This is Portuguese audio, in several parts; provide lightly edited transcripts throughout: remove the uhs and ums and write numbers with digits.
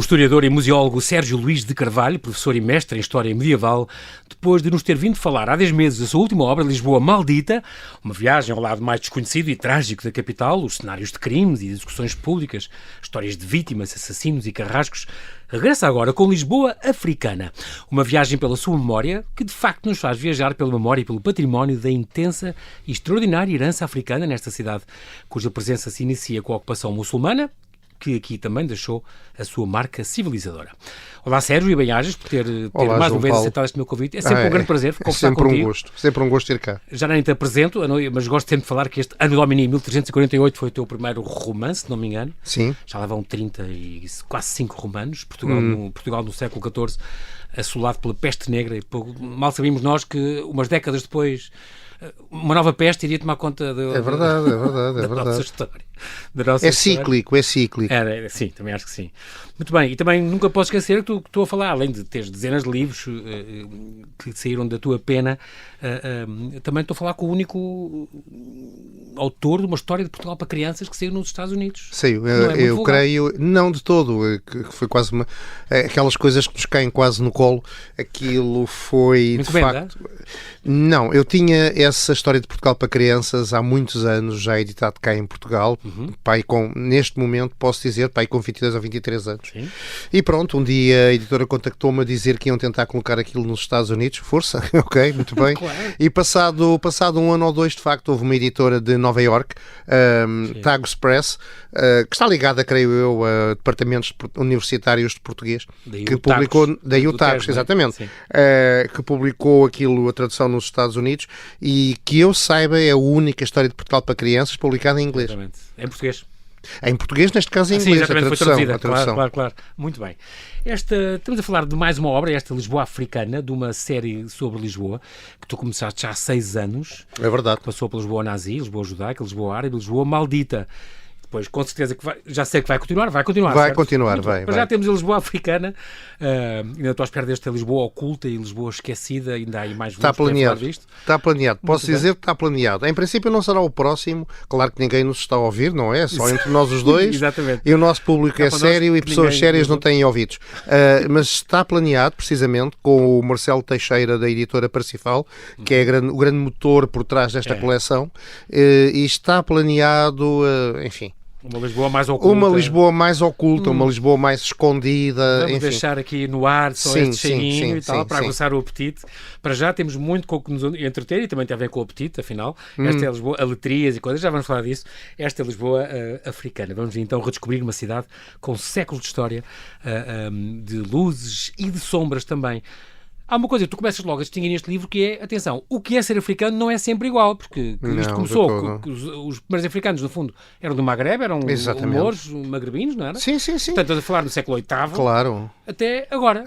historiador e museólogo Sérgio Luís de Carvalho, professor e mestre em História Medieval, depois de nos ter vindo falar há 10 meses da sua última obra, Lisboa Maldita, uma viagem ao lado mais desconhecido e trágico da capital, os cenários de crimes e de execuções públicas, histórias de vítimas, assassinos e carrascos, regressa agora com Lisboa Africana, uma viagem pela sua memória que de facto nos faz viajar pela memória e pelo património da intensa e extraordinária herança africana nesta cidade, cuja presença se inicia com a ocupação muçulmana, que aqui também deixou a sua marca civilizadora. Olá, Sérgio, e bem-ajas por ter Olá, mais João uma vez Paulo. aceitado este meu convite. É sempre um grande prazer conversar contigo. Sempre um gosto ir cá. Já nem te apresento, mas gosto sempre de falar que este Anno Domini 1348 foi o teu primeiro romance, se não me engano. Sim. Já lá vão 30 e quase 5 romanos. Portugal no século XIV, assolado pela peste negra. E mal sabíamos nós que umas décadas depois uma nova peste iria tomar conta É verdade. nossa história. É cíclico. Sim, também acho que sim. Muito bem, e também nunca posso esquecer que tu estou a falar, além de teres dezenas de livros que saíram da tua pena, também estou a falar com o único autor de uma história de Portugal para crianças que saiu nos Estados Unidos. Saiu, eu creio, não de todo, que foi quase aquelas coisas que nos caem quase no colo. Aquilo foi, muito de bem, facto... Não, eu tinha essa história de Portugal para crianças há muitos anos, já editado cá em Portugal, pai neste momento posso dizer, pai com 22 ou 23 anos. Sim. E pronto, um dia a editora contactou-me a dizer que iam tentar colocar aquilo nos Estados Unidos, força, ok, muito bem. Claro. E passado um ano ou dois, de facto, houve uma editora de Nova York, Tagus Press, que está ligada, creio eu, a departamentos universitários de português, que publicou, daí o Tagus, exatamente, que publicou aquilo, a tradução nos Estados Unidos, e que eu saiba é a única história de Portugal para crianças publicada em inglês. Exatamente. Em português. Em português, neste caso em Sim, inglês, exatamente, a tradução. foi traduzida, claro. Muito bem. Estamos a falar de mais uma obra, esta Lisboa Africana, de uma série sobre Lisboa, que tu começaste já há 6 anos. É verdade. Passou pela Lisboa Nazi, Lisboa Judaica, Lisboa Árabe, Lisboa Maldita. Depois, com certeza que já sei que vai continuar. Vai certo? continuar, Mas já temos a Lisboa Africana, ainda estou à espera desta Lisboa oculta e Lisboa esquecida, ainda há aí mais Está planeado. Posso dizer que está planeado. Em princípio não será o próximo, claro que ninguém nos está a ouvir, não é? Só entre nós os dois. Exatamente. E o nosso público é sério e pessoas sérias não têm ouvidos. Mas está planeado, precisamente, com o Marcelo Teixeira, da editora Parsifal, que é o grande motor por trás desta coleção, e está planeado, enfim... Uma Lisboa mais oculta. Uma Lisboa mais escondida. Vamos enfim. deixar aqui no ar só este cheirinho e tal, para aguçar o apetite. Para já temos muito com o que nos entreter e também tem a ver com o apetite, afinal. Esta é a Lisboa, aletrias e coisas, já vamos falar disso. Esta é a Lisboa africana. Vamos então redescobrir uma cidade com séculos de história, de luzes e de sombras também. Há uma coisa que tu começas logo a distinguir neste livro que é, atenção, o que é ser africano não é sempre igual, porque isto começou, os primeiros africanos, no fundo, eram do Magrebe, eram mouros, magrebinos, não era? Sim. Portanto, estás a falar do século VIII. Claro. Até agora.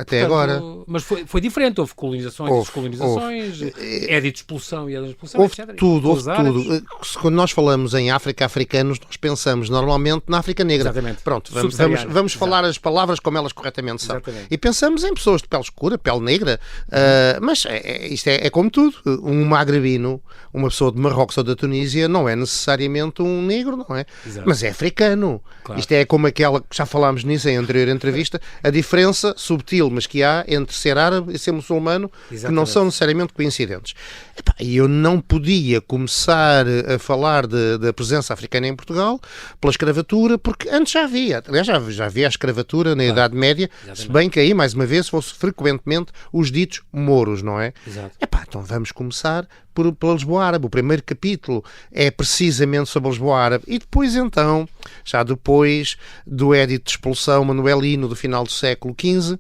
Mas foi diferente, houve colonizações, descolonizações, édito de expulsão e expulsão, houve etc. Tudo. Quando nós falamos em África, africanos, nós pensamos normalmente na África Negra. Exatamente. Pronto, vamos falar as palavras como elas corretamente são. Exatamente. E pensamos em pessoas de pele escura, pele negra, mas isto é como tudo. Um magrebino, uma pessoa de Marrocos ou da Tunísia, não é necessariamente um negro, não é? Exato. Mas é africano. Claro. Isto é como aquela que já falámos nisso em anterior entrevista, a diferença subtil, mas que há entre ser árabe e ser muçulmano, que não são necessariamente coincidentes. E eu não podia começar a falar da presença africana em Portugal pela escravatura, porque antes já havia. Aliás, já havia a escravatura na Idade Média, se bem que aí, mais uma vez, fosse frequentemente os ditos mouros, não é? Exato. Então vamos começar pela Lisboa Árabe. O primeiro capítulo é precisamente sobre a Lisboa Árabe. E depois, então, já depois do édito de expulsão manuelino do final do século XV,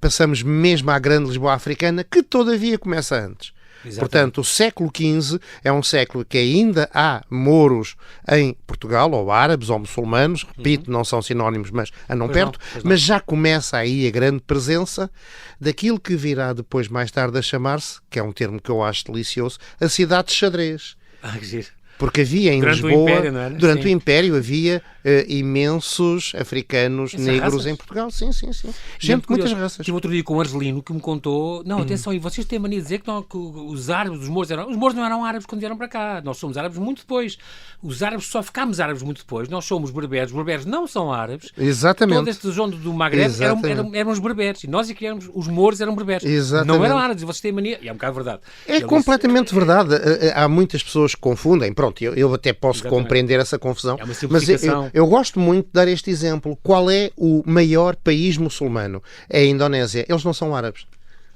passamos mesmo à grande Lisboa africana, que todavia começa antes. Exatamente. Portanto, o século XV é um século que ainda há mouros em Portugal, ou árabes, ou muçulmanos, repito, não são sinónimos, mas andam perto, mas já começa aí a grande presença daquilo que virá depois, mais tarde, a chamar-se, que é um termo que eu acho delicioso, a cidade de xadrez. Que giro. Porque havia em Durante o Lisboa, Império, não era? durante Sim. o Império, havia imensos africanos Essas negros raças. em Portugal. Sim. E Gente de muitas curioso, raças. Tive outro dia com um argelino que me contou, não, atenção, e vocês têm a mania de dizer que os árabes, os mouros não eram árabes quando vieram para cá, nós somos árabes muito depois. Os árabes só ficámos árabes muito depois, nós somos berberes, os berberes não são árabes. Exatamente. Toda esta zona do Magreb eram os berberes, e nós é que éramos, os mouros eram berberes. Exatamente. Não eram árabes, e vocês têm a mania, e é um bocado verdade. É completamente verdade. Há muitas pessoas que confundem. Pronto, eu até posso compreender essa confusão. É uma mas simplificação. eu gosto muito de dar este exemplo. Qual é o maior país muçulmano? É a Indonésia. Eles não são árabes.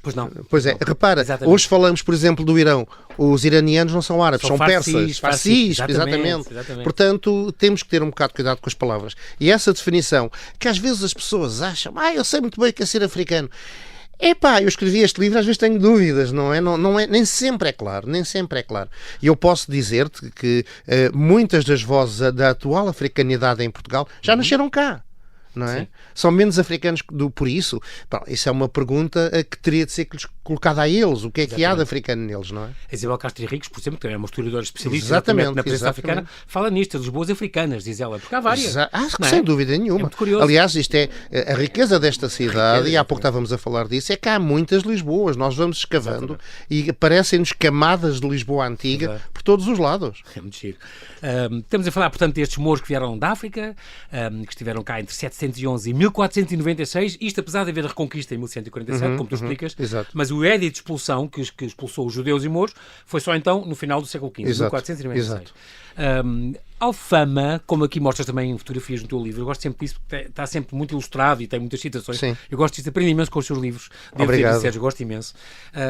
Pois não. Pois é, repara, Exatamente. hoje falamos, por exemplo, do Irão. Os iranianos não são árabes, São são persas. farsis, Exatamente. exatamente. Portanto, temos que ter um bocado de cuidado com as palavras. E essa definição, que às vezes as pessoas acham, eu sei muito bem o que é ser africano. Eu escrevi este livro, às vezes tenho dúvidas, não é? Não é, nem sempre é claro. E eu posso dizer-te que muitas das vozes da atual africanidade em Portugal já nasceram cá. Não é? Sim. São menos africanos por isso. Isso é uma pergunta que teria de ser colocada a eles. O que é que há de africano neles, não é? A Isabel Castro Henriques, por exemplo, que é uma historiadora especialista Exatamente, na presença exatamente. africana, fala nisto, Lisboas africanas, diz ela, porque há várias. Não é? Sem dúvida É nenhuma. muito curioso. Aliás, isto é a riqueza desta cidade, e há pouco estávamos a falar disso, é que há muitas Lisboas. Nós vamos escavando e aparecem-nos camadas de Lisboa antiga Exato. por todos os lados. É muito giro. Estamos a falar, portanto, destes mouros que vieram da África, que estiveram cá entre 711 e 1496, isto apesar de haver a reconquista em 1147, como tu explicas, exato. mas o édito de expulsão, que expulsou os judeus e mouros, foi só então no final do século XV, Exato. 1496. Exato. Alfama, como aqui mostras também em fotografias no teu livro, eu gosto sempre disso, porque está sempre muito ilustrado e tem muitas citações. Sim. Eu gosto disso, aprendo imenso com os seus livros. Obrigado. Sérgio, gosto imenso.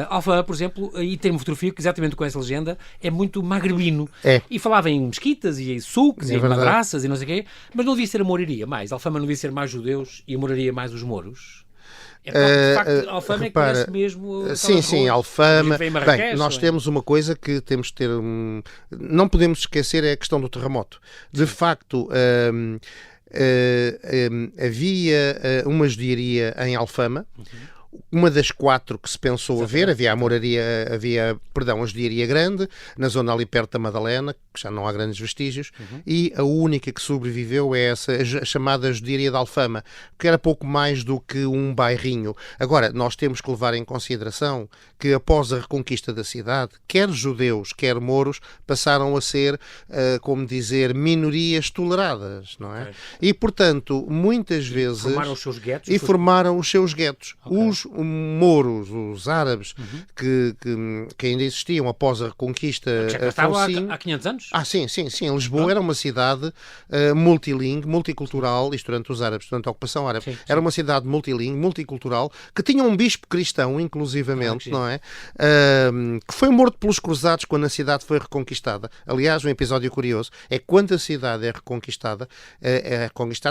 Alfama, por exemplo, aí tem uma fotografia que exatamente com essa legenda é muito magrebino. É. E falava em mesquitas e em suques É e em verdade. madraças e não sei o quê, mas não devia ser a mouraria mais. Alfama não devia ser mais judeus e a mouraria mais os mouros. É porque, de facto, Alfama é que repara, parece mesmo... Sim, Alfama. Vem Marrakech, Bem, nós não é? temos uma coisa que temos de ter. Não podemos esquecer, é a questão do terremoto. De facto, havia uma judiaria em Alfama. Uma das 4 que se pensou haver, havia a judiaria grande, na zona ali perto da Madalena, que já não há grandes vestígios, e a única que sobreviveu é essa, a chamada judiaria de Alfama, que era pouco mais do que um bairrinho. Agora, nós temos que levar em consideração que após a reconquista da cidade, quer judeus, quer mouros, passaram a ser, como dizer, minorias toleradas, não é? Ok. E, portanto, muitas vezes... Formaram os seus guetos. E formaram os seus guetos. Ok. Os mouros, os árabes, que ainda existiam após a reconquista Já cá estavam Alfonsine. há 500 anos? Sim. Lisboa era uma cidade multilingue, multicultural, isto durante os árabes, durante a ocupação árabe. Sim. Era uma cidade multilingue, multicultural, que tinha um bispo cristão, inclusivamente, sim. não é? Que foi morto pelos cruzados quando a cidade foi reconquistada. Aliás, um episódio curioso é que quando a cidade é reconquistada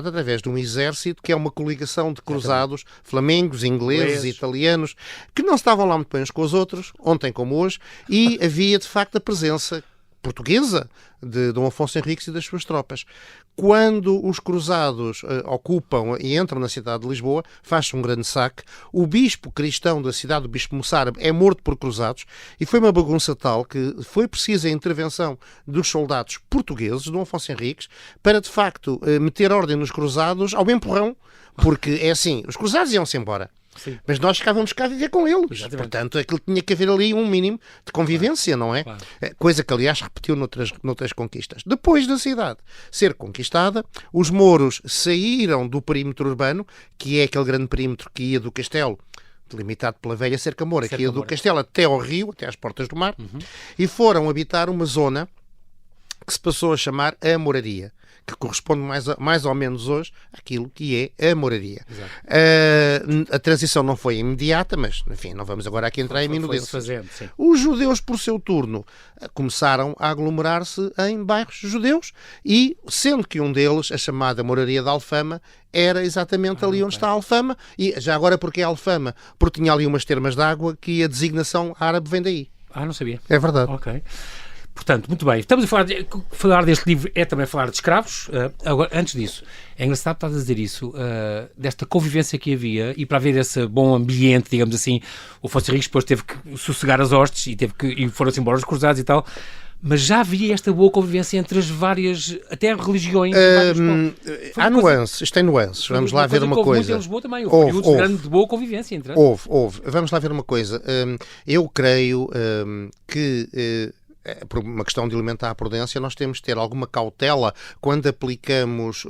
através de um exército que é uma coligação de cruzados, flamengos, ingleses, italianos, que não estavam lá muito bem uns com os outros, ontem como hoje, e havia de facto a presença portuguesa de Dom Afonso Henriques e das suas tropas. Quando os cruzados ocupam e entram na cidade de Lisboa, faz-se um grande saque. O bispo cristão da cidade, o bispo moçárabe, é morto por cruzados e foi uma bagunça tal que foi precisa a intervenção dos soldados portugueses, Dom Afonso Henriques, para de facto meter ordem nos cruzados ao empurrão, porque é assim, os cruzados iam-se embora. Sim. Mas nós ficávamos cá a viver com eles. Exatamente. Portanto, aquilo tinha que haver ali um mínimo de convivência, não é? Claro. Coisa que, aliás, repetiu noutras conquistas. Depois da cidade ser conquistada, os mouros saíram do perímetro urbano, que é aquele grande perímetro que ia do castelo, delimitado pela velha cerca moura, que ia do castelo até ao rio, até às portas do mar, e foram habitar uma zona que se passou a chamar a moraria, que corresponde mais ou menos hoje àquilo que é a moraria. A transição não foi imediata, mas, enfim, não vamos agora aqui entrar em minudências. Os judeus, por seu turno, começaram a aglomerar-se em bairros judeus e, sendo que um deles, a chamada moraria de Alfama, era exatamente ali onde está a Alfama, e já agora porque é Alfama? Porque tinha ali umas termas de água que a designação árabe vem daí. Não sabia. É verdade. Ok. Portanto, muito bem. Estamos a falar deste livro é também falar de escravos. Agora, antes disso, é engraçado estar a dizer isso, desta convivência que havia e para haver esse bom ambiente, digamos assim, o Afonso Henriques depois teve que sossegar as hostes e foram-se embora os cruzados e tal. Mas já havia esta boa convivência entre as várias, até religiões. Há nuances, isto tem nuances. Vamos lá ver uma coisa. Muito em Lisboa também, houve períodos de boa convivência entre elas. Houve. Vamos lá ver uma coisa. Eu creio que... por uma questão de alimentar a prudência, nós temos de ter alguma cautela quando aplicamos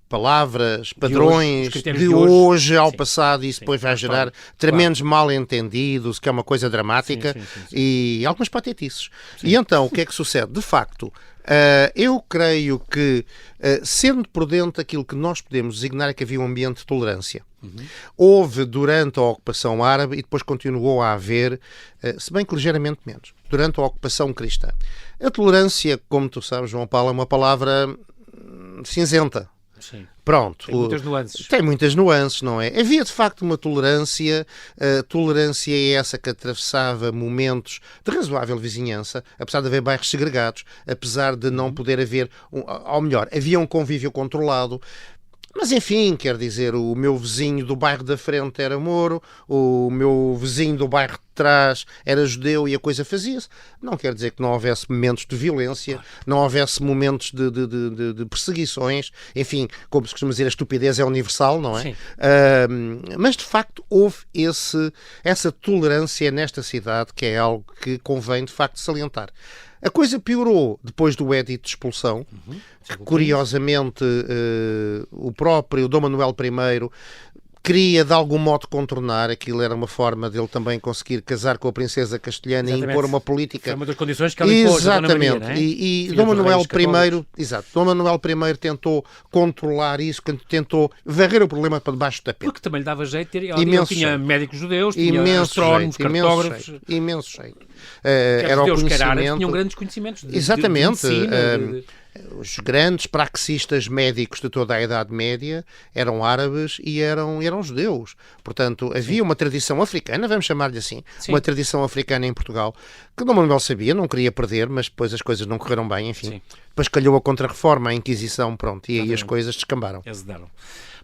palavras, padrões de hoje ao passado, e isso depois vai gerar tremendos mal-entendidos, que é uma coisa dramática, e algumas patetices. E então, o que é que sucede? De facto, eu creio que, sendo prudente, aquilo que nós podemos designar é que havia um ambiente de tolerância. Houve durante a ocupação árabe e depois continuou a haver, se bem que ligeiramente menos, durante a ocupação cristã. A tolerância, como tu sabes, João Paulo, é uma palavra cinzenta. Sim. Pronto. Tem muitas nuances. Tem muitas nuances, não é? Havia de facto uma tolerância. Tolerância é essa que atravessava momentos de razoável vizinhança, apesar de haver bairros segregados, apesar de não poder haver, ou melhor, havia um convívio controlado. Mas enfim, quer dizer, o meu vizinho do bairro da frente era moro, o meu vizinho do bairro de trás era judeu e a coisa fazia-se. Não quer dizer que não houvesse momentos de violência, não houvesse momentos de perseguições, enfim, como se costuma dizer, a estupidez é universal, não é? Mas de facto houve essa tolerância nesta cidade, que é algo que convém de facto salientar. A coisa piorou depois do edito de expulsão, que curiosamente o próprio Dom Manuel I queria de algum modo contornar. Aquilo era uma forma dele também conseguir casar com a princesa castelhana e impor uma política. Foi uma das condições que ele impôs. Exatamente. Dona Maria, e Dom Manuel I, Dom Manuel I tentou controlar isso, tentou varrer o problema para debaixo do tapete. Porque também lhe dava jeito ter. Ele tinha médicos judeus, tinha astrónomos, cartógrafos. Imenso jeito. Era o conhecimento. Tinham grandes conhecimentos de medicina, os grandes praxistas médicos de toda a Idade Média eram árabes e eram judeus. Portanto, havia uma tradição africana, vamos chamar-lhe assim, uma tradição africana em Portugal, que Dom Manuel sabia, não queria perder, mas depois as coisas não correram bem, enfim. Depois calhou a Contra-Reforma, a Inquisição, pronto, e aí as coisas descambaram.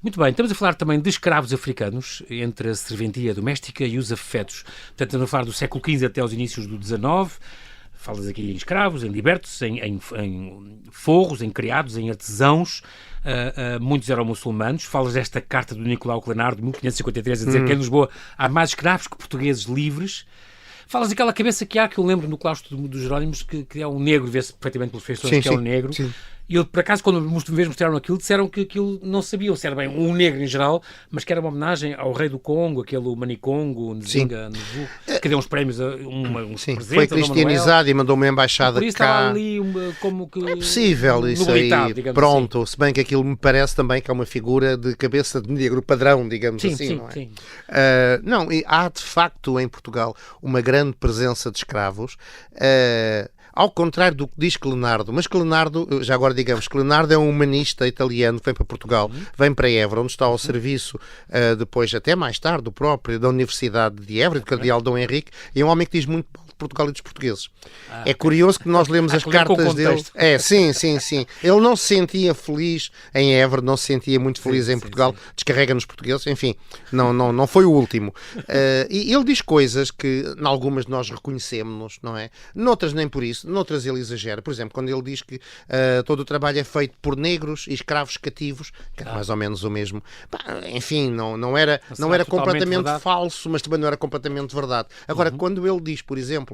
Muito bem, estamos a falar também de escravos africanos, entre a serventia doméstica e os afetos. Portanto, estamos a falar do século XV até aos inícios do XIX. Falas aqui em escravos, em libertos, em forros, em criados, em artesãos. Muitos eram muçulmanos. Falas desta carta do Nicolau Clenard, de 1553, a dizer que em Lisboa há mais escravos que portugueses livres. Falas daquela cabeça que há, que eu lembro no claustro dos Jerónimos, que é um negro, vê-se perfeitamente pelas feições que é um negro. Sim. E eu, por acaso, quando me mostraram aquilo, disseram que aquilo não sabiam se era bem um negro em geral, mas que era uma homenagem ao rei do Congo, aquele Manicongo, Nzinga, que deu uns prémios, uns presentes. Foi cristianizado e mandou uma embaixada cá. Por isso estava ali como que... É possível isso aí, pronto, assim. Se bem que aquilo me parece também que é uma figura de cabeça de negro padrão, digamos assim, não é? Sim. Não, há de facto em Portugal uma grande presença de escravos, ao contrário do que diz Clenardo, mas Clenardo, já agora digamos, Clenardo é um humanista italiano que vem para Portugal, vem para Évora, onde está ao serviço, depois até mais tarde, da Universidade de Évora, do Cardeal Dom Henrique, e é um homem que diz muito de Portugal e dos portugueses. É curioso que nós lemos as cartas dele. Sim. Ele não se sentia feliz em Évora, não se sentia muito feliz em Portugal, descarrega nos portugueses, enfim, não foi o último. E ele diz coisas que, em algumas nós reconhecemos-nos, não é? Noutras nem por isso, noutras ele exagera. Por exemplo, quando ele diz que todo o trabalho é feito por negros e escravos cativos, que era mais ou menos o mesmo. Enfim, não era completamente falso, mas também não era completamente verdade. Agora, quando ele diz, por exemplo,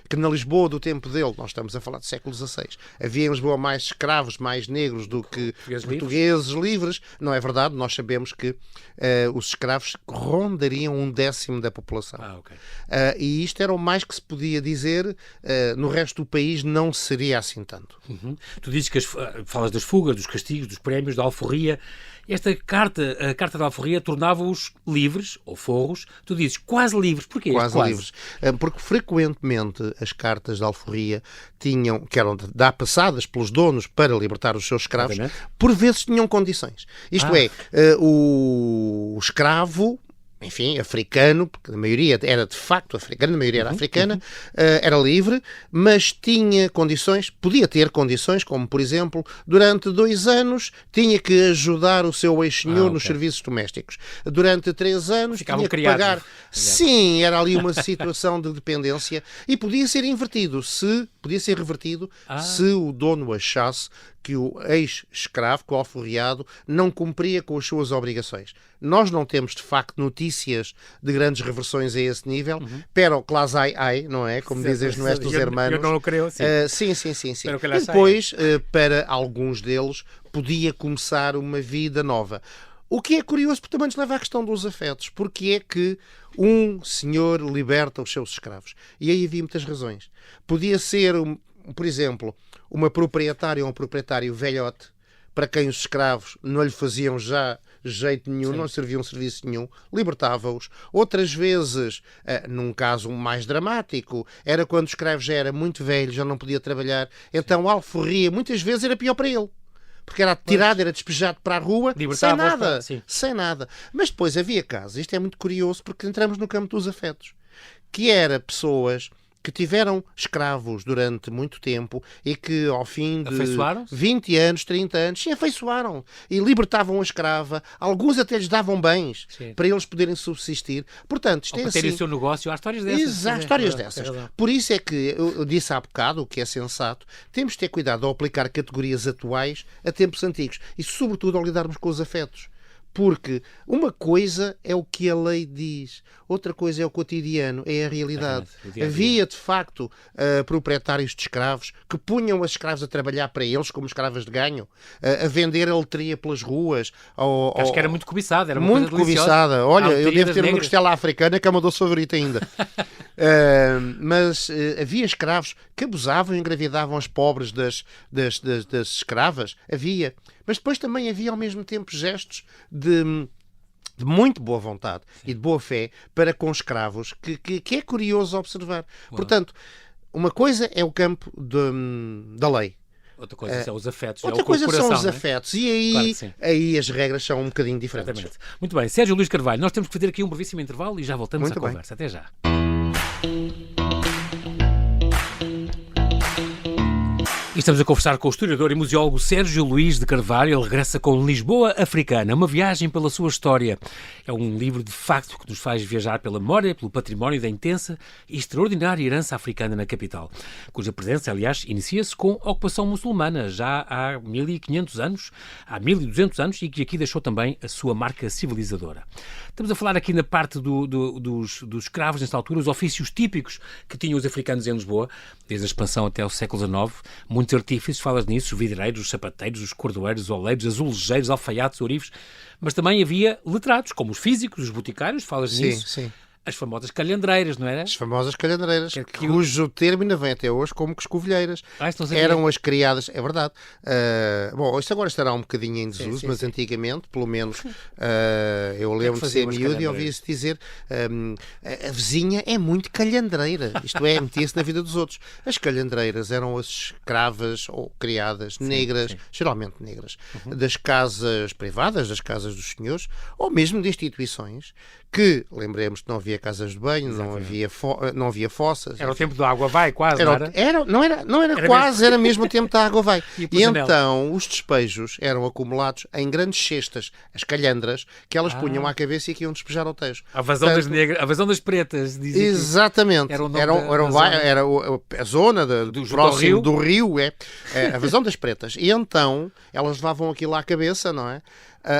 que na Lisboa do tempo dele, nós estamos a falar do século XVI, havia em Lisboa mais escravos, mais negros do que portugueses livres, não é verdade. Nós sabemos que os escravos rondariam 1/10 da população. E isto era o mais que se podia dizer. No resto do país não seria assim tanto. Tu dizes que falas das fugas, dos castigos, dos prémios, da alforria. Esta carta, a carta da alforria, tornava-os livres, ou forros. Tu dizes quase livres. Porquê? Quase livres. Porque frequentemente as cartas da alforria que eram passadas pelos donos para libertar os seus escravos, por vezes tinham condições. Isto é, o escravo, enfim, africano, porque a maioria era de facto africana, a maioria era africana, era livre, mas tinha condições, podia ter condições, como por exemplo, durante 2 anos tinha que ajudar o seu ex-senhor nos serviços domésticos. Durante 3 anos tinha que pagar. Sim, era ali uma situação de dependência e podia ser invertido se podia ser revertido se o dono achasse que o ex-escravo, que o alforriado, não cumpria com as suas obrigações. Nós não temos, de facto, notícias de grandes reversões a esse nível, pero class ai, não é? Como dizem nuestros hermanos. Eu não o creio, sim. Sim. E depois, para alguns deles, podia começar uma vida nova. O que é curioso, porque também nos leva à questão dos afetos. Porque é que um senhor liberta os seus escravos? E aí havia muitas razões. Podia ser, por exemplo, uma proprietária ou um proprietário velhote, para quem os escravos não lhe faziam já jeito nenhum, não lhe serviam serviço nenhum, libertava-os. Outras vezes, num caso mais dramático, era quando o escravo já era muito velho, já não podia trabalhar, então a alforria muitas vezes era pior para ele. Porque era tirado, era despejado para a rua, sem nada. Mas depois havia casos, isto é muito curioso, porque entramos no campo dos afetos, que era pessoas que tiveram escravos durante muito tempo e que ao fim de 20 anos, 30 anos, se afeiçoaram e libertavam a escrava. Alguns até lhes davam bens para eles poderem subsistir. Portanto, isto ou é para terem assim. O seu negócio, há histórias dessas. Exato, histórias dessas. Por isso é que eu disse há bocado, o que é sensato, temos de ter cuidado ao aplicar categorias atuais a tempos antigos e, sobretudo, ao lidarmos com os afetos. Porque uma coisa é o que a lei diz, outra coisa é o cotidiano, é a realidade. Havia, de facto, proprietários de escravos que punham as escravos a trabalhar para eles como escravas de ganho, a vender a letria pelas ruas. Acho que era muito cobiçada, era uma muito coisa cobiçada. Olha, eu devo ter uma costela africana que é uma doce favorita ainda. Mas havia escravos que abusavam e engravidavam as pobres das escravas. Havia. Mas depois também havia ao mesmo tempo gestos de muito boa vontade e de boa fé para com escravos que é curioso observar. Portanto, uma coisa é o campo da lei. Outra coisa são os afetos. Outra coisa são os afetos. E aí, aí as regras são um bocadinho diferentes. Exatamente. Muito bem. Sérgio Luís Carvalho, nós temos que fazer aqui um brevíssimo intervalo e já voltamos à conversa. Até já. E estamos a conversar com o historiador e museólogo Sérgio Luís de Carvalho. Ele regressa com Lisboa Africana, uma viagem pela sua história. É um livro, de facto, que nos faz viajar pela memória, pelo património da intensa e extraordinária herança africana na capital, cuja presença, aliás, inicia-se com a ocupação muçulmana, já há 1500 anos, há 1200 anos, e que aqui deixou também a sua marca civilizadora. Estamos a falar aqui na parte dos escravos, nesta altura, os ofícios típicos que tinham os africanos em Lisboa, desde a expansão até o século XIX. Muitos artífices, falas nisso, os vidreiros, os sapateiros, os cordoeiros, os oleiros, azulejeiros, alfaiates, ourives, mas também havia letrados, como os físicos, os boticários, falas nisso. Sim. As famosas calhandreiras, não era? As famosas calhandreiras, cujo termo ainda vem até hoje como escovilheiras. Eram as criadas, é verdade. Bom, isto agora estará um bocadinho em desuso, mas antigamente, pelo menos, eu lembro de ser miúdo e ouvia-se dizer a vizinha é muito calhandreira. Isto é, metia-se na vida dos outros. As calhandreiras eram as escravas ou criadas negras, geralmente negras, das casas privadas, das casas dos senhores, ou mesmo de instituições que, lembremos que não havia casas de banho, não havia fossas. Era o tempo da água vai, quase, não era quase, mesmo... era mesmo o tempo da água vai. E então os despejos eram acumulados em grandes cestas, as calhandras, que elas punham à cabeça e que iam despejar ao tejo. A vazão das negras, a vazão das pretas. Exatamente. Era a zona próximo do rio, a vazão das pretas. E então elas levavam aquilo à cabeça, não é?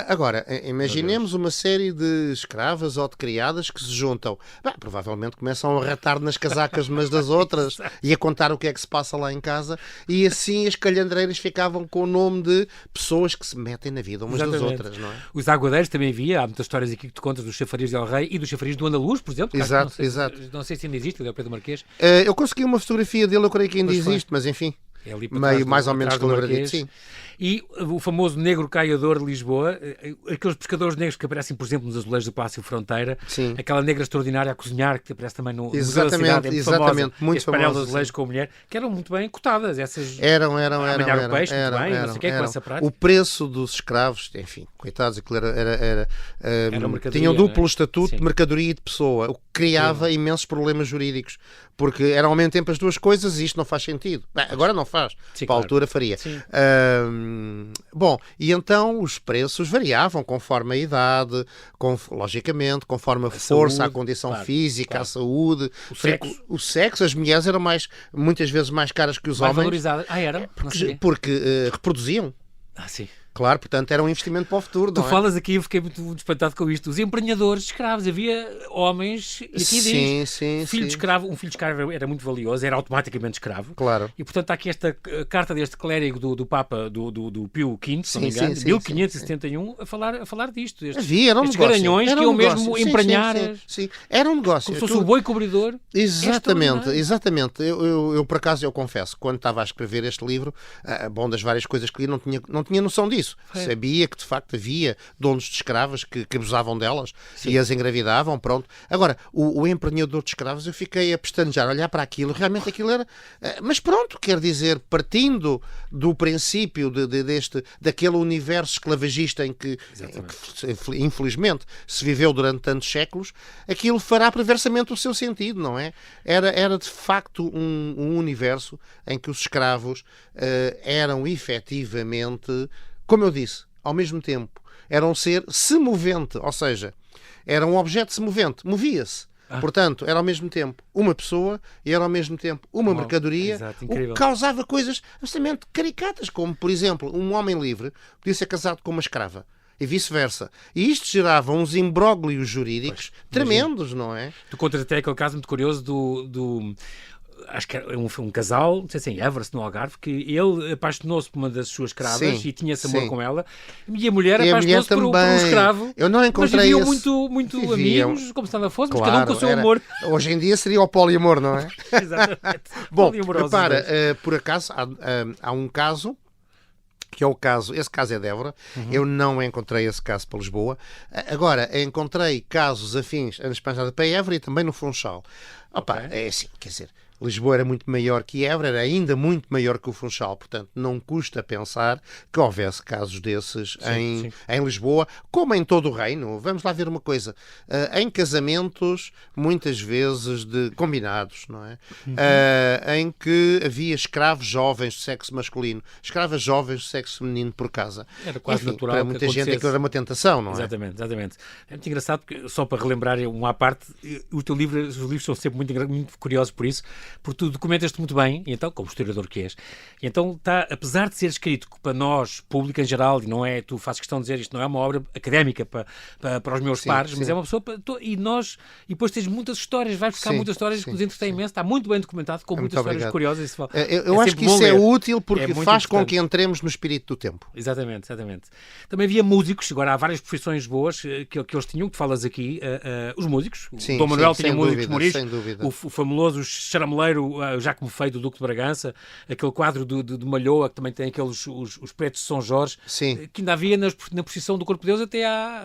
Agora, imaginemos uma série de escravas ou de criadas que se juntam. Provavelmente começam a ratar nas casacas umas das outras e a contar o que é que se passa lá em casa, e assim as calhandreiras ficavam com o nome de pessoas que se metem na vida umas das outras, não é? Os aguadeiros também havia, há muitas histórias aqui que te contas dos chafariz de El Rei e dos chafariz do Andaluz, por exemplo. Exato. Não sei se ainda existe, ele é o Pedro Marquês. Eu consegui uma fotografia dele, eu creio que ainda existe, mas enfim. Meio mais ou menos colaboradito, sim. E o famoso negro caiador de Lisboa, aqueles pescadores negros que aparecem, por exemplo, nos azulejos do Palácio Fronteira, sim. Aquela negra extraordinária a cozinhar, que aparece também no Museu da Cidade, é famosa, muito famosa, de azulejos com a mulher, que eram muito bem cotadas, essas... Eram. O peixe, muito bem, não sei o que, com essa prática. O preço dos escravos, enfim, coitados, aquilo era tinham duplo estatuto de mercadoria e de pessoa, o que criava imensos problemas jurídicos, porque eram ao mesmo tempo as duas coisas e isto não faz sentido. Agora não faz, para a altura faria. Bom, e então os preços variavam conforme a idade, logicamente, conforme a força, saúde, a condição claro, física, claro. a saúde, O sexo. as mulheres eram muitas vezes mais caras que os Mais homens, valorizada. Era? Não sabia. porque reproduziam. Sim. Claro, portanto, era um investimento para o futuro, Tu não é? falas aqui, eu fiquei muito espantado com isto. Os empreendedores de escravos, havia homens, e aqui diz, filho de escravo, um filho de escravo era muito valioso, era automaticamente escravo. Claro. E portanto há aqui esta carta deste clérigo do Papa, do Pio V, se não me engano, de 1571, a falar disto. Era um estes negócio. garanhões que iam mesmo emprenhar. Sim. Era um negócio. Como se fosse o boi cobridor. Exatamente. Eu, por acaso, eu confesso, quando estava a escrever este livro, bom, das várias coisas que li, não tinha noção disso. Sabia que, de facto, havia donos de escravas que abusavam delas e as engravidavam, pronto. Agora, o empreendedor de escravos, eu fiquei a pestanejar, a olhar para aquilo, realmente aquilo era... Mas pronto, quer dizer, partindo do princípio daquele universo esclavagista em que, infelizmente, se viveu durante tantos séculos, aquilo fará perversamente o seu sentido, não é? Era de facto um universo em que os escravos eram efetivamente, como eu disse, ao mesmo tempo, era um ser semovente, ou seja, era um objeto semovente, movia-se. Portanto, era ao mesmo tempo uma pessoa e era ao mesmo tempo uma mercadoria, exato, o que incrível. causava coisas absolutamente caricatas, como, por exemplo, um homem livre podia ser casado com uma escrava e vice-versa. E isto gerava uns imbróglios jurídicos tremendos, não é? Tu contas até aquele caso muito curioso acho que era um casal, não sei se em Everest, no Algarve, que ele apaixonou-se por uma das suas escravas e tinha-se amor com ela, e a mulher apaixonou-se por um escravo. Eu não encontrei mas viviam muito amigos, como se nada fosse, mas cada um com o seu amor. Hoje em dia seria o poliamor, não é? Exatamente. Bom, repara, por acaso, há um caso, que é o caso, esse caso é de Évora, eu não encontrei esse caso para Lisboa. Agora, encontrei casos afins na Espanjada para Évora e também no Funchal. É assim, quer dizer, Lisboa era muito maior que Évora, era ainda muito maior que o Funchal, portanto não custa pensar que houvesse casos desses em Lisboa, como em todo o reino. Vamos lá ver uma coisa, em casamentos muitas vezes combinados, não é? Em que havia escravos jovens do sexo masculino, escravas jovens do sexo feminino por casa. Era quase natural para muita gente aquilo era uma tentação, não é? Exatamente. É muito engraçado, porque, só para relembrar uma à parte, os livros são sempre muito curiosos por isso, porque tu documentas-te muito bem, e então, como historiador que és, e então apesar de ser escrito para nós, público em geral, e não é, tu fazes questão de dizer isto, não é uma obra académica para os meus pares, mas é uma pessoa e depois tens muitas histórias, vais buscar muitas histórias que nos entretêm imenso, está muito bem documentado, com muitas histórias curiosas. Eu acho que isso é útil porque faz com que entremos no espírito do tempo. Exatamente. Também havia músicos, agora há várias profissões boas que eles tinham, que falas aqui, os músicos, o Dom Manuel tinha músicos moriscos, o famoso charameleiro Jacomo Feio do Duque de Bragança, aquele quadro de Malhoa, que também tem aqueles os pretos de São Jorge, que ainda havia na procissão do Corpo de Deus até há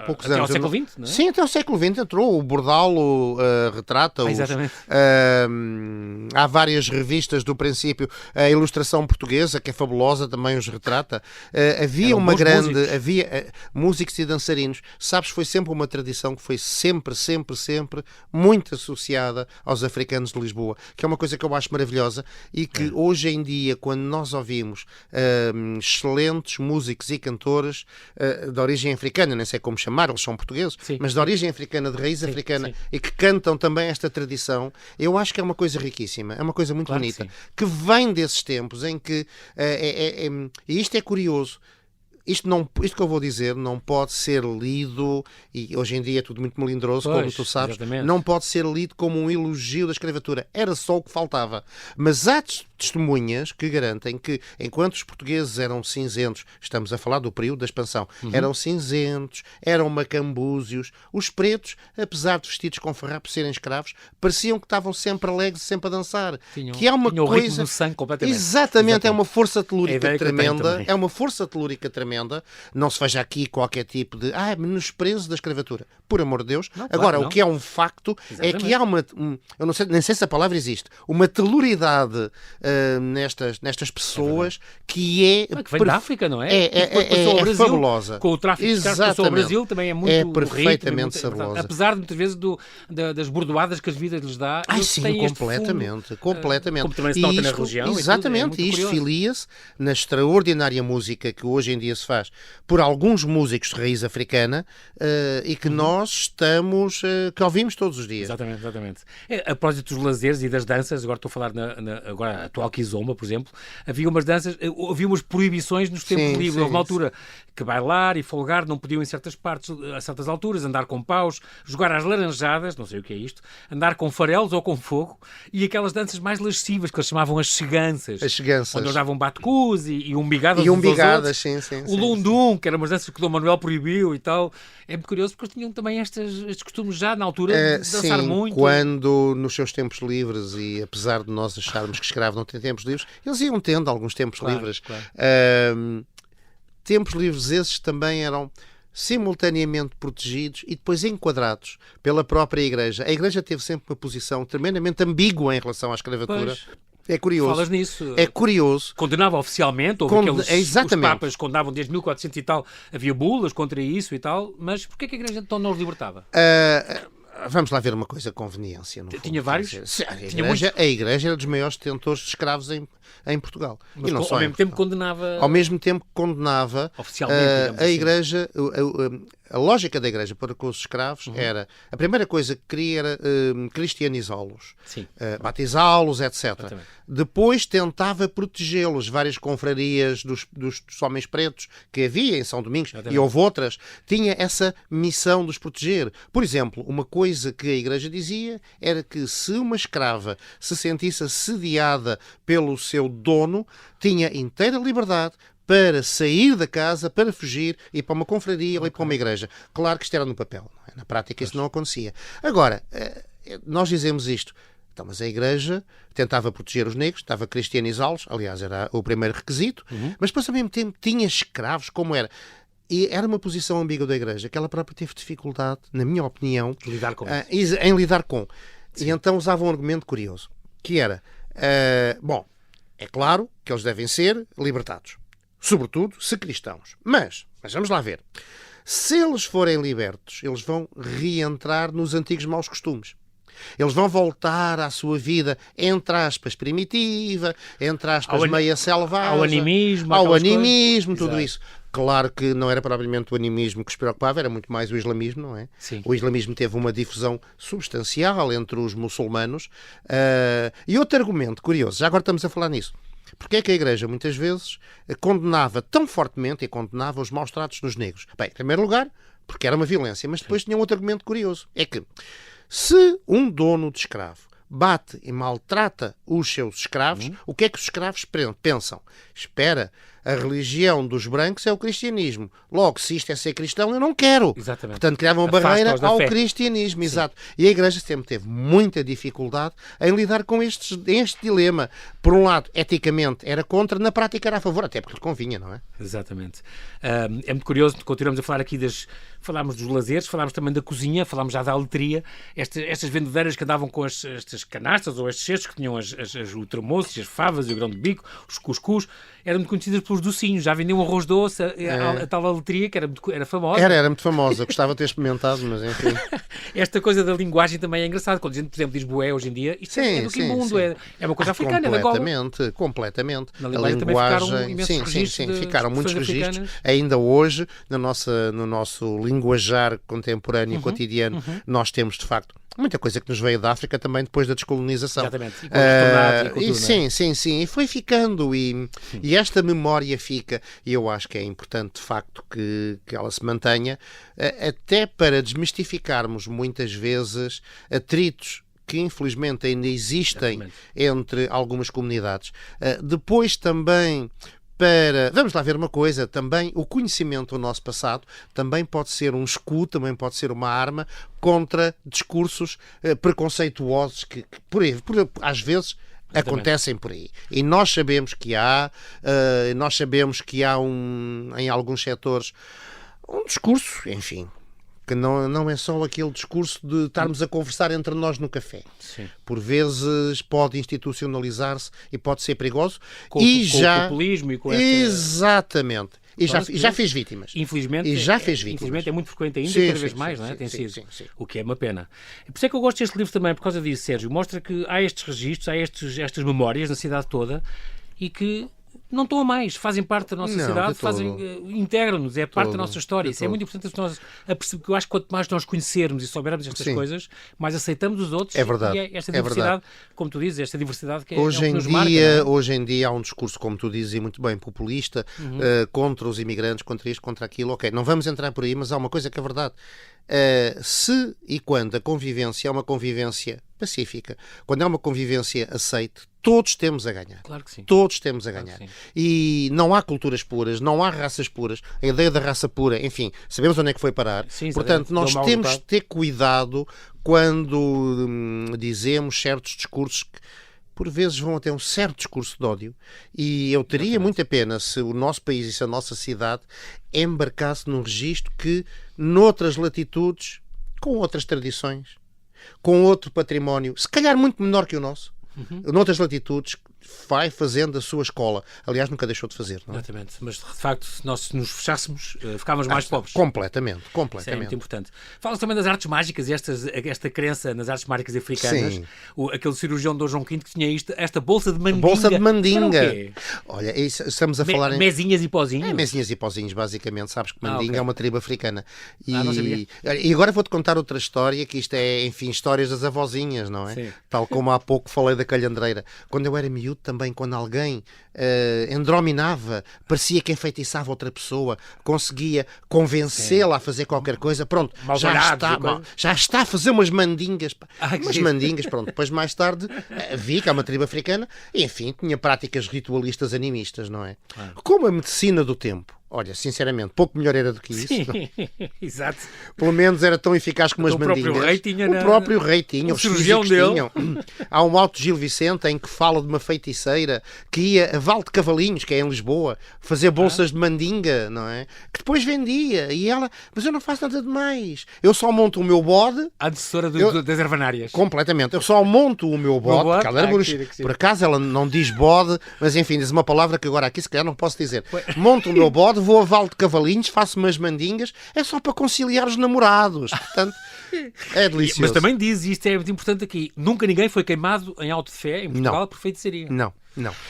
poucos anos. Até ao século XX, não é? Sim, até ao século XX entrou. O Bordalo retrata-os. Exatamente. Há várias revistas do princípio. A Ilustração Portuguesa, que é fabulosa, também os retrata. Havia uma grande... músicos. Havia músicos e dançarinos. Sabes, foi sempre uma tradição que foi sempre muito associada aos africanos de Lisboa, que é uma coisa que eu acho maravilhosa e que hoje em dia, quando nós ouvimos excelentes músicos e cantores de origem africana, nem sei como chamar, eles são portugueses, mas de origem africana, de raiz africana, e que cantam também esta tradição, eu acho que é uma coisa riquíssima, é uma coisa muito bonita, que vem desses tempos em que, e isto é curioso, isto que eu vou dizer não pode ser lido, e hoje em dia é tudo muito melindroso, como tu sabes, exatamente. Não pode ser lido como um elogio da escravatura. Era só o que faltava. Mas há testemunhas que garantem que, enquanto os portugueses eram cinzentos, estamos a falar do período da expansão, eram cinzentos, eram macambúzios, os pretos, apesar de vestidos com farrapos serem escravos, pareciam que estavam sempre alegres, sempre a dançar. Tinham coisa... o ritmo do sangue completamente. Exatamente, é uma força telúrica tremenda. É uma força telúrica tremenda. Não se veja aqui qualquer tipo de menosprezo da escravatura. Por amor de Deus. Não, agora, claro, o que é um facto é que há eu não sei, nem sei se a palavra existe, uma teluridade nestas pessoas que é... Que vem da África, não é? É Brasil, fabulosa. Com o tráfico de escravos que passou ao Brasil, também é muito perfeitamente rico, fabulosa. Apesar de muitas vezes das bordoadas que as vidas lhes dá, Sim, têm completamente. Como também se nota na religião. Exatamente, e isto filia-se na extraordinária música que hoje em dia se faz por alguns músicos de raiz africana e que nós estamos, que ouvimos todos os dias. Exatamente. A propósito dos lazeres e das danças, agora estou a falar agora a atual Kizomba, por exemplo, havia umas danças, havia umas proibições nos tempos livres. Houve uma altura que bailar e folgar não podiam em certas partes, a certas alturas, andar com paus, jogar às laranjadas, não sei o que é isto, andar com farelos ou com fogo, e aquelas danças mais lascivas que eles chamavam as cheganças. Onde eles davam batucus e umbigadas. E umbigadas, sim. O lundum, que eram umas danças que o Dom Manuel proibiu e tal. É muito curioso porque eles tinham também estes costumes já na altura de dançar muito. Quando nos seus tempos livres, e apesar de nós acharmos que escravo não tem tempos livres, eles iam tendo alguns tempos livres. Claro. Tempos livres esses também eram simultaneamente protegidos e depois enquadrados pela própria Igreja. A Igreja teve sempre uma posição tremendamente ambígua em relação à escravatura. Pois. É curioso. Falas nisso. É curioso. Condenava oficialmente, os papas condenavam desde 1400 e tal, havia bulas contra isso e tal, mas porquê que a Igreja então não os libertava? Vamos lá ver uma coisa, conveniência. No fundo. Tinha vários? A Igreja era dos maiores detentores de escravos em Portugal. Mas ao mesmo tempo condenava... Ao mesmo tempo condenava oficialmente, a Igreja... A lógica da Igreja para com os escravos era... A primeira coisa que queria era cristianizá-los, batizá-los, etc. Exatamente. Depois tentava protegê-los. Várias confrarias dos homens pretos que havia em São Domingos, e houve outras, tinha essa missão de os proteger. Por exemplo, uma coisa que a Igreja dizia era que se uma escrava se sentisse assediada pelo seu dono, tinha inteira liberdade para sair da casa, para fugir, ir para uma confraria ou ir para uma igreja. Claro que isto era no papel. Não é? Na prática isso não acontecia. Agora, nós dizemos isto. Então, mas a Igreja tentava proteger os negros, estava a cristianizá-los, aliás, era o primeiro requisito, mas depois ao mesmo tempo tinha escravos, como era. E era uma posição ambígua da Igreja, que ela própria teve dificuldade, na minha opinião, em lidar com. Sim. E então usava um argumento curioso, que era, é claro que eles devem ser libertados. Sobretudo se cristãos. Mas vamos lá ver. Se eles forem libertos, eles vão reentrar nos antigos maus costumes. Eles vão voltar à sua vida, entre aspas, primitiva, entre aspas, meia selvagem. Ao animismo, tudo isso. Claro que não era propriamente o animismo que os preocupava, era muito mais o islamismo, não é? Sim. O islamismo teve uma difusão substancial entre os muçulmanos. E outro argumento curioso, já agora estamos a falar nisso. Porque é que a Igreja, muitas vezes, condenava tão fortemente e condenava os maus tratos nos negros? Bem, em primeiro lugar, porque era uma violência, mas depois tinha outro argumento curioso. É que, se um dono de escravo bate e maltrata os seus escravos, o que é que os escravos pensam? Espera, a religião dos brancos é o cristianismo. Logo, se isto é ser cristão, eu não quero. Exatamente. Portanto, criavam uma barreira ao cristianismo. Exato. E a Igreja sempre teve muita dificuldade em lidar com este dilema. Por um lado, eticamente era contra, na prática era a favor, até porque lhe convinha, não é? Exatamente. É muito curioso, continuamos a falar aqui falámos dos lazeres, falámos também da cozinha, falámos já da aletria, estas vendedeiras que andavam com estas canastas ou estes cestos que tinham o termoço, as favas e o grão de bico, os cuscuz, eram muito conhecidas pelos docinhos, já vendiam arroz doce, a tal aletria que era famosa. Era muito famosa, gostava de ter experimentado, mas enfim. Esta coisa da linguagem também é engraçada, quando a gente, por exemplo, diz boé hoje em dia, isto é do Quimundo, é uma coisa africana, completamente. Na linguagem, ficaram muitos registros, ainda hoje, no nosso linguajar contemporâneo e cotidiano, nós temos, de facto, muita coisa que nos veio da África também depois da descolonização. Exatamente. E com os tornados, sim. E foi ficando. E esta memória fica. E eu acho que é importante, de facto, que ela se mantenha, até para desmistificarmos muitas vezes atritos que infelizmente ainda existem entre algumas comunidades. Depois também... Vamos lá ver uma coisa, também o conhecimento do nosso passado também pode ser um escudo, também pode ser uma arma contra discursos preconceituosos que às vezes acontecem por aí. E nós sabemos que há, em alguns setores, um discurso, enfim, que não é só aquele discurso de estarmos a conversar entre nós no café. Sim. Por vezes pode institucionalizar-se e pode ser perigoso. Com o populismo e com esta... Exatamente. E já fez vítimas. Infelizmente, infelizmente é muito frequente ainda, cada vez mais, não é? Tem sido. Sim. O que é uma pena. Por isso é que eu gosto deste livro também, por causa disso, Sérgio. Mostra que há estes registros, há estas memórias na cidade toda e que não estão a mais, fazem parte da nossa sociedade, integram-nos, é parte da nossa história. Isso é muito importante nós perceber, que eu acho que quanto mais nós conhecermos e soubermos estas coisas, mais aceitamos os outros. É verdade. E é esta diversidade, como tu dizes, esta diversidade que hoje é o que nos marca. Hoje em dia há um discurso, como tu dizes, e muito bem, populista, contra os imigrantes, contra isto, contra aquilo. Ok, não vamos entrar por aí, mas há uma coisa que é verdade. Se e quando a convivência é uma convivência pacífica, quando é uma convivência aceite, todos temos a ganhar. Claro que sim. Todos temos a ganhar. E não há culturas puras, não há raças puras. A ideia da raça pura, enfim, sabemos onde é que foi parar. Sim, portanto, nós temos de ter cuidado quando dizemos certos discursos que por vezes vão até um certo discurso de ódio, e eu teria muita pena se o nosso país e se a nossa cidade embarcasse num registro que, noutras latitudes, com outras tradições, com outro património, se calhar muito menor que o nosso, noutras latitudes, vai fazendo a sua escola. Aliás, nunca deixou de fazer, não é? Exatamente. Mas, de facto, se nós nos fechássemos, ficávamos mais pobres. Completamente. Isso é muito importante. Falas também das artes mágicas e esta crença nas artes mágicas africanas. Sim. Aquele cirurgião Dom João V que tinha esta bolsa de mandinga. Bolsa de mandinga. Era o quê? Olha, estamos a falar em... Mezinhas e pozinhos? Mezinhas e pozinhos, basicamente. Sabes que mandinga okay. é uma tribo africana. Não sabia. E agora vou-te contar outra história, que isto é, enfim, histórias das avózinhas, não é? Sim. Tal como há pouco falei da calhandreira. Quando eu era miúdo também, quando alguém endrominava, parecia que enfeitiçava outra pessoa, conseguia convencê-la a fazer qualquer coisa, pronto, já está a fazer umas mandingas, pronto. Depois mais tarde vi que há uma tribo africana e, enfim, tinha práticas ritualistas animistas, não é? Como a medicina do tempo. Olha, sinceramente, pouco melhor era do que isso. Sim, exato. Pelo menos era tão eficaz como as mandingas. O próprio rei tinha, os cirurgião dele. Tinham. Há um Alto Gil Vicente em que fala de uma feiticeira que ia a Val de Cavalinhos, que é em Lisboa, fazer bolsas de mandinga, não é? Que depois vendia. E ela, mas eu não faço nada de mais. Eu só monto o meu bode. A assessora das ervanárias. Completamente. Eu só monto o meu bode, porque ela era bruxa. Por acaso ela não diz bode, mas enfim, diz uma palavra que agora aqui se calhar não posso dizer. Monto o meu bode, vou a Val de Cavalinhos, faço umas mandingas, é só para conciliar os namorados. Portanto, é delicioso. Mas também diz, e isto é muito importante aqui, nunca ninguém foi queimado em auto de fé em Portugal por feitiçaria. Não.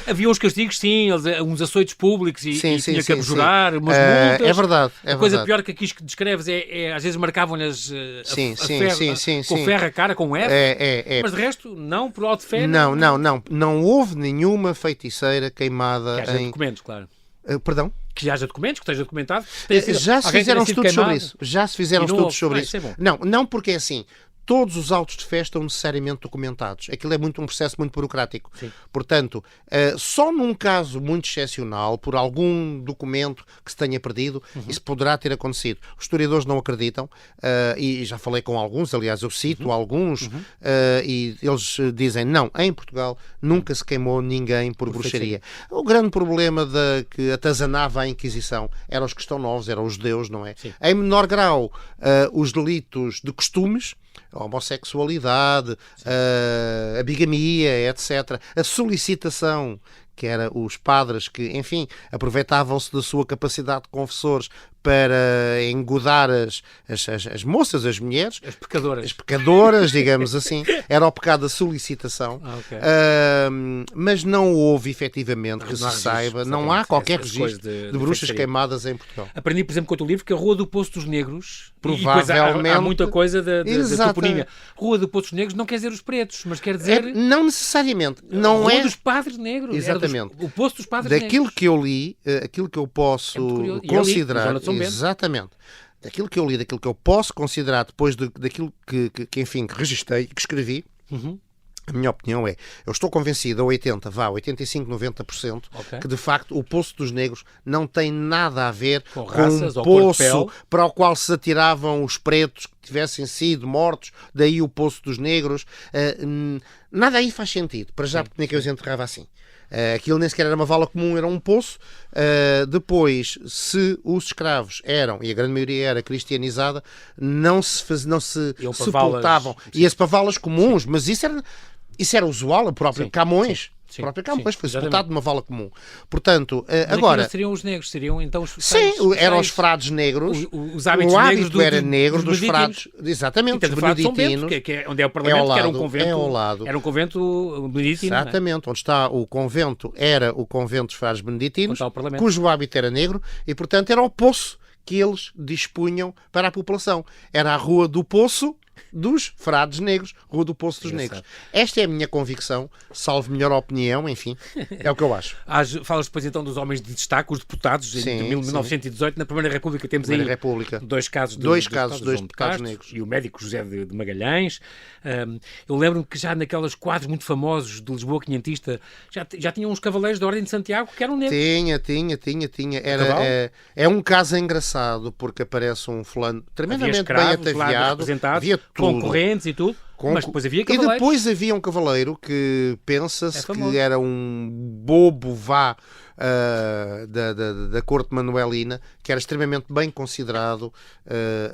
Havia uns castigos, sim, uns açoitos públicos e tinha que abjurar, umas multas. É verdade. A coisa pior que aqui descreves é às vezes marcavam-lhes com ferro a cara, com F, mas de resto, não, por auto de fé. Não houve nenhuma feiticeira queimada que haja documentos, claro. Perdão? Que haja documentos, que esteja documentado. Já se fizeram estudos sobre isso. Não, porque é assim. Todos os autos de fé estão necessariamente documentados. Aquilo é um processo muito burocrático. Sim. Portanto, só num caso muito excepcional, por algum documento que se tenha perdido, isso poderá ter acontecido. Os historiadores não acreditam, e já falei com alguns, aliás, eu cito alguns, e eles dizem, não, em Portugal nunca se queimou ninguém por bruxaria. O grande problema que atazanava a Inquisição eram os cristãos novos, eram os judeus, não é? Sim. Em menor grau, os delitos de costumes, a homossexualidade, a bigamia, etc. A solicitação, que era os padres que, enfim, aproveitavam-se da sua capacidade de confessores para engodar as moças, as mulheres. As pecadoras, digamos assim. Era o pecado da solicitação. Okay. Mas não houve, efetivamente, que se saiba, não há qualquer registro de bruxas queimadas em Portugal. Aprendi, por exemplo, com o teu livro, que a Rua do Poço dos Negros, provavelmente, há muita coisa da toponímia. Rua do Poço dos Negros não quer dizer os pretos, mas quer dizer... não necessariamente. Não Rua é dos Padres Negros. Exatamente. O Poço dos Padres Daquilo Negros. que eu li, aquilo que eu posso considerar... Exatamente. Daquilo que eu li, daquilo que eu posso considerar depois daquilo que enfim, que registrei, que escrevi, a minha opinião é, eu estou convencido a 85, 90%, que de facto o Poço dos Negros não tem nada a ver com raças, um poço para o qual se atiravam os pretos que tivessem sido mortos, daí o Poço dos Negros. Nada aí faz sentido, para já, porque nem que eu os enterrava assim. Aquilo nem sequer era uma vala comum, era um poço. Depois, se os escravos eram, e a grande maioria era cristianizada, não se sepultavam. Ia-se para valas comuns, mas isso era usual. O próprio Camões. O próprio Camões foi sepultado numa vala comum. Portanto, agora... Não seriam os negros, seriam então os... Eram os frades negros. Os hábitos o negros hábito era negro dos frades. Exatamente, os beneditinos. Onde é o Parlamento, que era um convento. É ao lado. Era um convento beneditino. Exatamente, onde está o convento, era o convento dos frades beneditinos, cujo hábito era negro, e portanto era o poço que eles dispunham para a população. Era a Rua do Poço dos Frades Negros, Rua do Poço dos Negros. Esta é a minha convicção, salvo melhor opinião, enfim, é o que eu acho. Falas depois então dos homens de destaque, os deputados, em 1918, na Primeira República temos aí dois casos de deputados negros. E o médico José de Magalhães. Eu lembro-me que já naqueles quadros muito famosos de Lisboa quinhentista, já tinham uns cavaleiros da Ordem de Santiago que eram negros. Tinha. É um caso engraçado, porque aparece um fulano tremendamente bem ataviado, havia concorrentes e tudo, mas depois havia cavaleiros. E depois havia um cavaleiro que pensa-se que era um bobo da corte manuelina, que era extremamente bem considerado.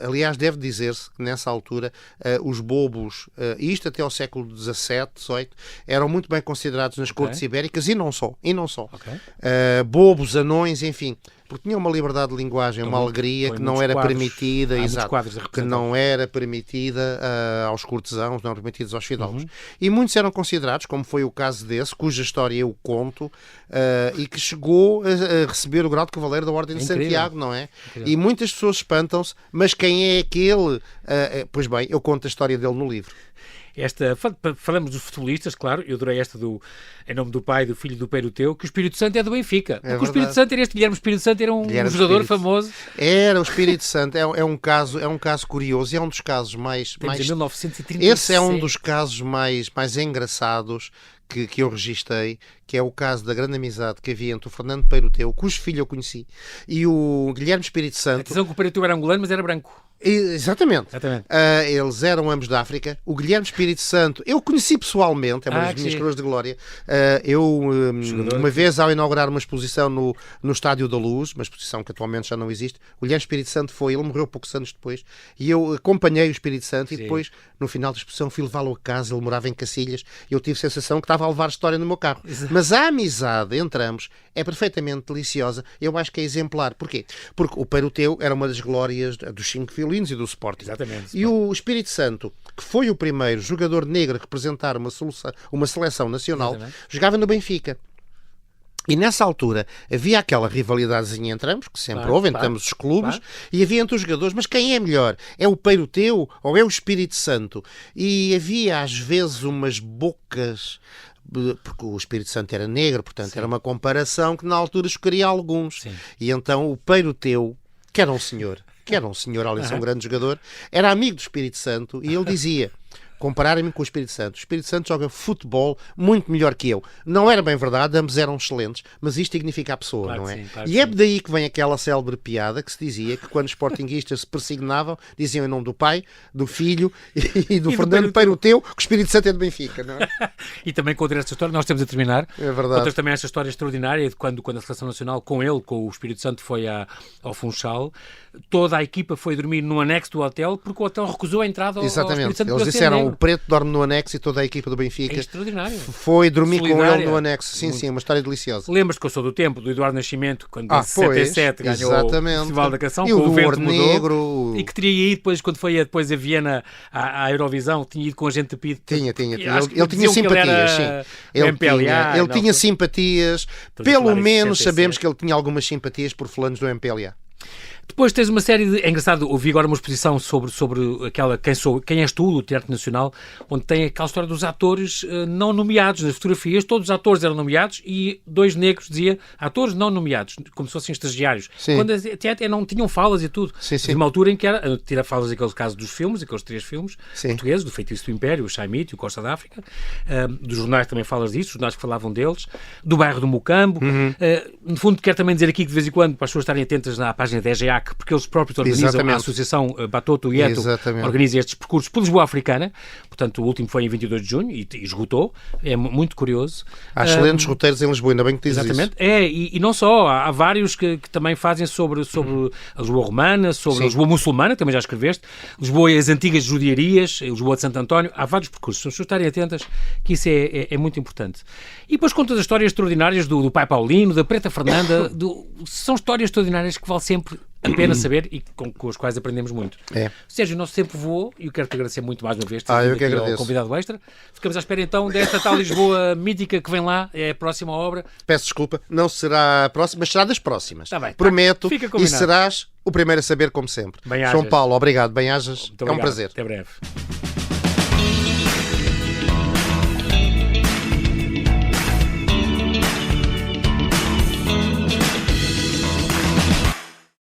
Aliás, deve dizer-se que nessa altura os bobos, e isto até ao século XVII, XVIII, eram muito bem considerados nas cortes ibéricas e não só. Bobos, anões, enfim, porque tinham uma liberdade de linguagem, uma alegria que não era permitida, que não era permitida aos cortesãos, não era permitida aos fidalgos. E muitos eram considerados, como foi o caso desse, cuja história eu conto, e que chegou a receber o grau de cavaleiro da Ordem de Santiago, não é? E muitas pessoas espantam-se, mas quem é aquele? Pois bem, eu conto a história dele no livro. Falamos dos futebolistas, claro, eu adorei esta em nome do Pai, do Filho e do Peruteu, que o Espírito Santo é do Benfica. O Espírito Santo era Guilherme Espírito Santo, era um jogador famoso. Era o Espírito Santo, é um caso curioso, e é um dos casos mais... Em 1936. Esse é um dos casos mais engraçados que eu registrei, que é o caso da grande amizade que havia entre o Fernando Peruteu, cujo filho eu conheci, e o Guilherme Espírito Santo. Atenção que o Peruteu era angolano, mas era branco. Exatamente. Eles eram ambos da África. O Guilherme Espírito Santo eu conheci pessoalmente, é uma das minhas coroas de glória. Uma vez, ao inaugurar uma exposição no Estádio da Luz, uma exposição que atualmente já não existe, o Guilherme Espírito Santo ele morreu poucos anos depois, e eu acompanhei o Espírito Santo. E depois, no final da exposição, fui levá-lo a casa. Ele morava em Cacilhas e eu tive a sensação que estava a levar a história no meu carro. Exato. Mas a amizade entre ambos é perfeitamente deliciosa. Eu acho que é exemplar. Porquê? Porque o Peruteu era uma das glórias dos 5 violinos e do Sporting. Exatamente. E o Espírito Santo, que foi o primeiro jogador negro a representar uma seleção nacional, jogava no Benfica. E nessa altura havia aquela rivalidadezinha entre ambos, que sempre houve, entre ambos os clubes, e havia entre os jogadores, mas quem é melhor? É o Peruteu ou é o Espírito Santo? E havia às vezes umas bocas, porque o Espírito Santo era negro, portanto era uma comparação que na altura chocaria alguns. Sim. E então o Peruteu, que era um senhor, além de ser um grande jogador, era amigo do Espírito Santo, e ele dizia: compararem-me com o Espírito Santo. O Espírito Santo joga futebol muito melhor que eu. Não era bem verdade, ambos eram excelentes, mas isto significa a pessoa, claro, não é? Sim, claro, e é daí que vem aquela célebre piada que se dizia que quando os sportinguistas se persignavam, diziam em nome do Pai, do Filho e do Fernando Peruteu, que o Espírito Santo é de Benfica, não é? E também contra esta história, nós temos a terminar. É verdade. Contas também esta história extraordinária de quando a Seleção Nacional, com o Espírito Santo, foi ao Funchal. Toda a equipa foi dormir no anexo do hotel porque o hotel recusou a entrada ao Espírito Santo. Eles disseram: o preto dorme no anexo, e toda a equipa do Benfica foi dormir com ele no anexo. Sim, uma história deliciosa. Lembras-te que eu sou do tempo do Eduardo Nascimento, quando em 77 ganhou o Festival da Canção, e com o vento negro. E que teria ido depois, quando foi depois a Viena à Eurovisão, tinha ido com a gente de Pido. Tinha. Ele tinha simpatias, sim. Ele tinha simpatias. Pelo menos sabemos que ele tinha algumas simpatias por fulanos do MPLA. Depois tens uma série de... É engraçado, ouvi agora uma exposição sobre aquela Quem és tu, do Teatro Nacional, onde tem aquela história dos atores não nomeados nas fotografias. Todos os atores eram nomeados e 2 negros dizia atores não nomeados, como se fossem estagiários. Sim. Quando até não tinham falas e tudo. Sim. Uma altura em que era tirar falas daqueles casos dos filmes, aqueles 3 filmes portugueses, do Feitiço do Império, o Chaimite e o Costa da África. Dos jornais também falas disso, os jornais que falavam deles. Do bairro do Mocambo. No fundo, quero também dizer aqui que de vez em quando, para as pessoas estarem atentas à página da EGA, IAC, porque eles próprios organizam, Exatamente. a Associação Batoto e Eto Exatamente. organiza estes percursos por Lisboa Africana, portanto o último foi em 22 de junho e esgotou, é muito curioso. Há excelentes roteiros em Lisboa, ainda bem que dizes Exatamente, isso. e não só, há vários que também fazem sobre a Lisboa romana, sobre a Lisboa muçulmana, também já escreveste, Lisboa e as antigas judiarias, Lisboa de Santo António, há vários percursos, se as pessoas estarem atentas, que isso é muito importante. E depois contas as histórias extraordinárias do pai Paulino, da Preta Fernanda, são histórias extraordinárias que vale sempre a pena saber e com as quais aprendemos muito. Sérgio, o nosso tempo voou e eu quero-te agradecer muito mais uma vez eu que agradeço. ao convidado extra. Ficamos à espera então desta tal Lisboa mítica que vem lá, é a próxima obra. Peço desculpa, não será a próxima, mas será das próximas. Tá bem, Prometo, fica e combinado. serás o primeiro a saber, como sempre. Bem-ajas. João Paulo, obrigado, bem-ajas. Muito É um obrigado. prazer. Até breve.